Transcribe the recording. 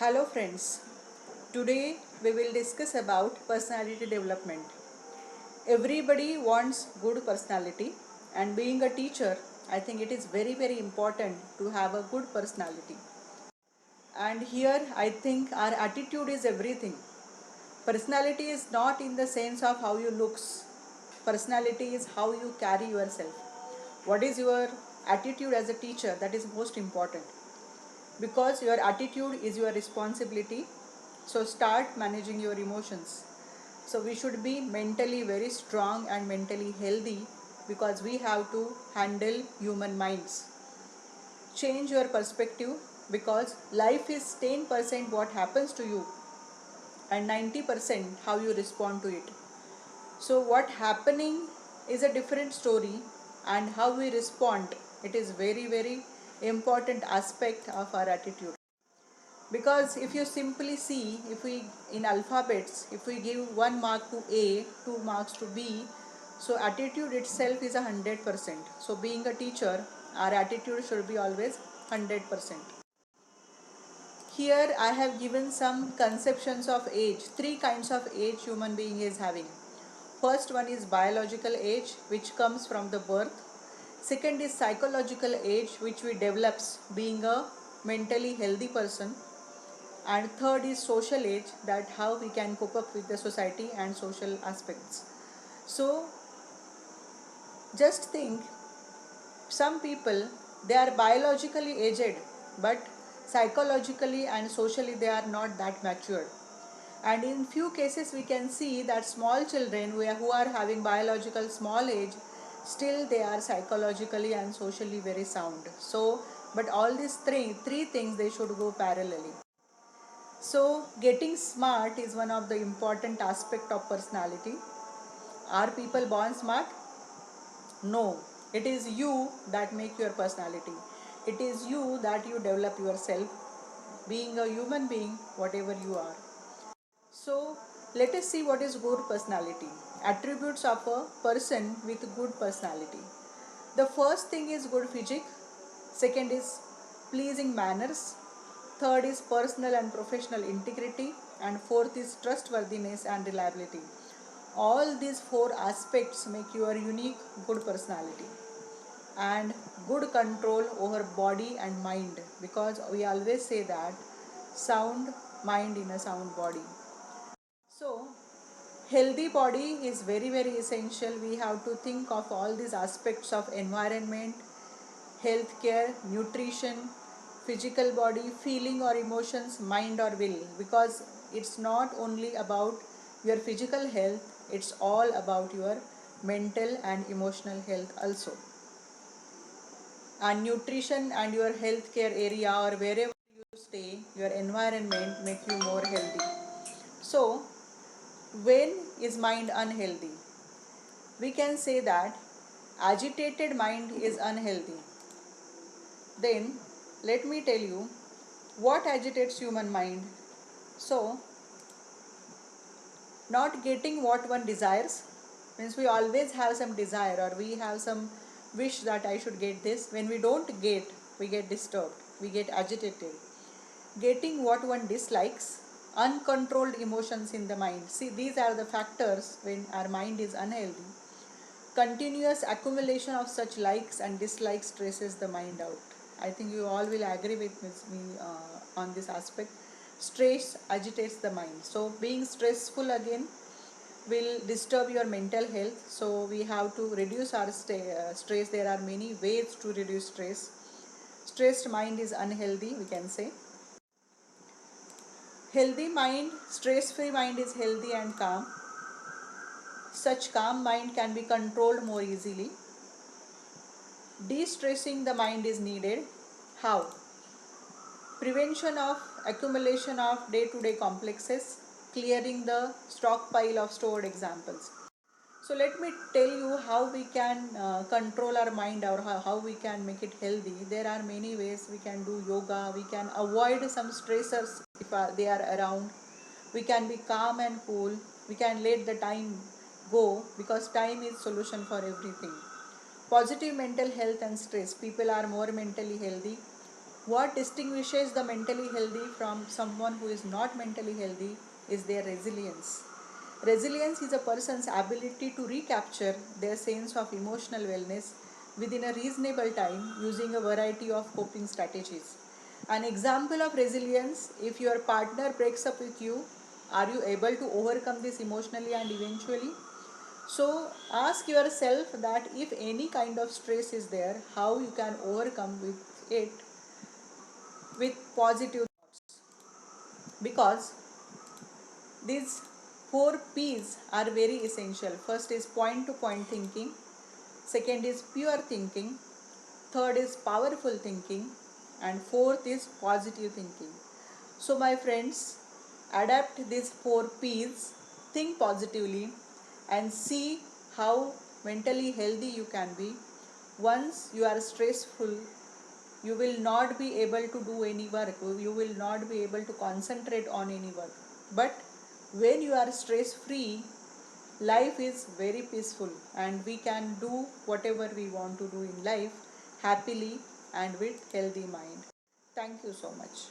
Hello friends. Today we will discuss about personality development. Everybody wants good personality, and being a teacher, I think it is very important to have a good personality. And here I think our attitude is everything. Personality is not in the sense of how you looks. Personality is how you carry yourself. What is your attitude as a teacher, that is most important, because your attitude is your responsibility. So start managing your emotions. So we should be mentally very strong and mentally healthy, because we have to handle human minds. Change your perspective, because life is 10% what happens to you and 90% how you respond to it. So what happening is a different story, and how we respond, it is very important aspect of our attitude. Because if you simply see, if we in alphabets, if we give 1 mark to A, 2 marks to B, so attitude itself is 100%. So being a teacher, our attitude should be always 100%. Here I have given some conceptions of age. Three kinds of age human being is having. First one is biological age, which comes from the birth. Second is psychological age, which we develops being a mentally healthy person. And third is social age, that how we can cope up with the society and social aspects. So just think, some people, they are biologically aged, but psychologically and socially they are not that matured. And in few cases we can see that small children who are having biological small age, still they are psychologically and socially very sound. So but all these three things, they should go parallelly. So getting smart is one of the important aspect of personality. Are people born smart? No. It is you that make your personality. It is you that you develop yourself, being a human being, whatever you are. So let us see what is good personality. Attributes of a person with good personality. The first thing is good physique. Second is pleasing manners. Third is personal and professional integrity. And fourth is trustworthiness and reliability. All these four aspects make your unique good personality. And good control over body and mind, because we always say that sound mind in a sound body. So healthy body is very essential. We have to think of all these aspects of environment, healthcare, nutrition, physical body, feeling or emotions, mind or will, because it's not only about your physical health, it's all about your mental and emotional health also. And nutrition and your healthcare area, or wherever you stay, your environment make you more healthy. So when is mind unhealthy? We can say that agitated mind is unhealthy. Then let me tell you what agitates human mind. So not getting what one desires, means we always have some desire, or we have some wish that I should get this. When we don't get, we get disturbed, we get agitated. Getting what one dislikes, uncontrolled emotions in the mind. See, these are the factors when our mind is unhealthy. Continuous accumulation of such likes and dislikes stresses the mind out. I think you all will agree with me on this aspect. Stress agitates the mind. So being stressful again will disturb your mental health. So we have to reduce our stress. There are many ways to reduce stress. Stressed mind is unhealthy, we can say. Healthy mind, stress-free mind is healthy and calm. Such calm mind can be controlled more easily. De-stressing the mind is needed. How? Prevention of accumulation of day-to-day complexes, clearing the stockpile of stored examples. So let me tell you how we can control our mind, or how we can make it healthy. There are many ways. We can do yoga, we can avoid some stressors if they are around. We can be calm and cool. We can let the time go, because time is solution for everything. Positive mental health and stress. People are more mentally healthy What distinguishes the mentally healthy from someone who is not mentally healthy is their resilience. Resilience is a person's ability to recapture their sense of emotional wellness within a reasonable time using a variety of coping strategies. An example of resilience: if your partner breaks up with you, are you able to overcome this emotionally and eventually? So ask yourself that if any kind of stress is there, how you can overcome with it with positive thoughts, because these four P's are very essential. First is point to point thinking, second is pure thinking, third is powerful thinking, and fourth is positive thinking. So, my friends, adapt these four P's, think positively, and see how mentally healthy you can be. Once you are stressful, you will not be able to do any work, you will not be able to concentrate on any work. But when you are stress free, life is very peaceful and we can do whatever we want to do in life happily and with healthy mind. Thank you so much.